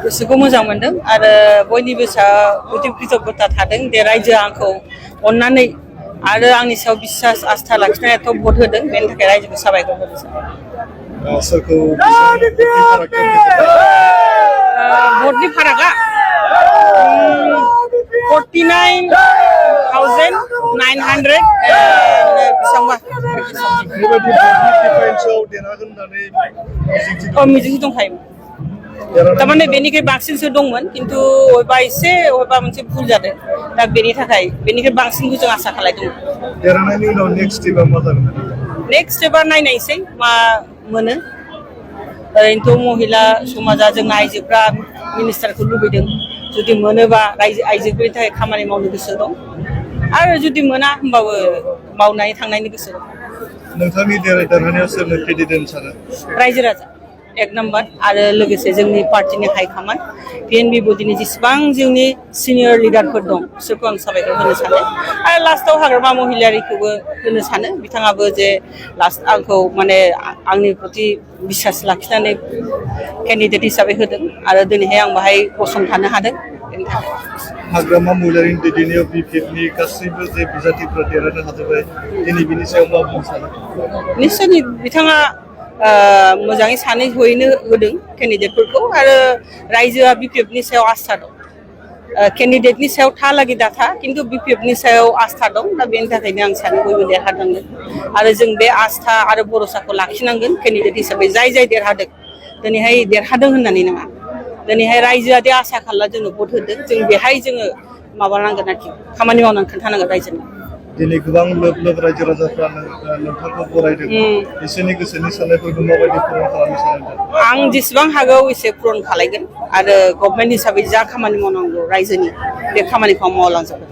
गोसोखौ मोजां मोनदों आरो बयनिबो सायाव कृतज्ञता थादों दे रायजोआ आंखौ अननानै आरो आंनि सायाव बिसास आस्था लाखिनानै एथ' भट होदों बेनि थाखाय रायजोखौ साबायखर होदों सोरखौ भटनि फारागा 49,900 बेसेबांबा बेबायदि डिफेन्सआव देरहागोन होननानै मिजिंथि दंखायोमोन थारमाने बेनिख्रुइ बांसिनसो दंमोन खिन्थु अबेबा एसे अबेबा मोनसे भुल जादों दा बेनि थाखाय बेनिख्रुइ बांसिनखौ जों आसा खालामदोंमोन देरहानायनि उनाव नेक्स्ट स्टेपआ मा जागोन नेक्स्ट स्टेपआ नायनायसै मा मोनो ओरैनोथ' महिला समाजा जोंना आइजोफ्रा मिनिस्टारखौ लुबैदों जुदि मोनोबा आइजोफोरनि थाखाय खामानि मावनो गोसो दं आरो जुदि मोना होमबाबो मावनानै थांनायनि गोसो दं नोंथांनि देरहानायाव सोरनो क्रेडिट सानो रायजो राजा एक नम्बर आरो लोगोसे जोंनि पार्टिनि हाइकमान्ड PNB बडिनि जेसेबां जोंनि सिनियर लिडारफोर दं बिसोरखौ आं साबायखर होनो सानो आरो लास्टआव हाग्रामा महिलारिखौबो होनो सानो बिथाङाबो जे लास्ट आंखौ माने आंनि प्रति बिसास लाखिनानै केन्डिडेट हिसाबै होदों आरो दिनैहाय आं बाहाय गसंथानो हादों हाग्रामा महिलारिनि दैदेननायाव BPFनि गासैबो जे बिजाथिफोरा देरहानो हाजोबबाय दिनै बिनि सायाव मा बुंनो सानो निश्चय बिथाङा मोजाङै सानै हयैनो होदों केन्डिडेटफोरखौ आरो रायजोआ BPFनि सायाव आस्था दं केन्डिडेटनि सायाव थालागि दाथा खिन्थु BPFनि सायाव आस्था दं दा बेनि थाखायनो आं सानो बयबो देरहादोंमोन आरो जों बे आस्था आरो भरसाखौ लाखिनांगोन केन्डिडेट हिसाबै जाय देरहादों दिनैहाय देरहादों होननानै नङा दिनैहाय रायजोआ दे आसा खालामना जोंनो भट होदों जों बेहाय जोङो माबानांगोन आरोखि खामानि मावनानै खोन्थानांगोन रायजोनो दिनै गोबां लोब लोब रायजो राजाफ्रा नोंथांखौ बरायदों बिसोरनि गोसोनि साननायफोरखौ माबायदि पूरन खालामनो सानदों आं जेसेबां हागौ एसे पूरन खालामगोन आरो गभर्नमेन्ट हिसाबै जा खामानि मावनांगौ रायजोनि बे खामानिखौ आं मावलांजोबगोन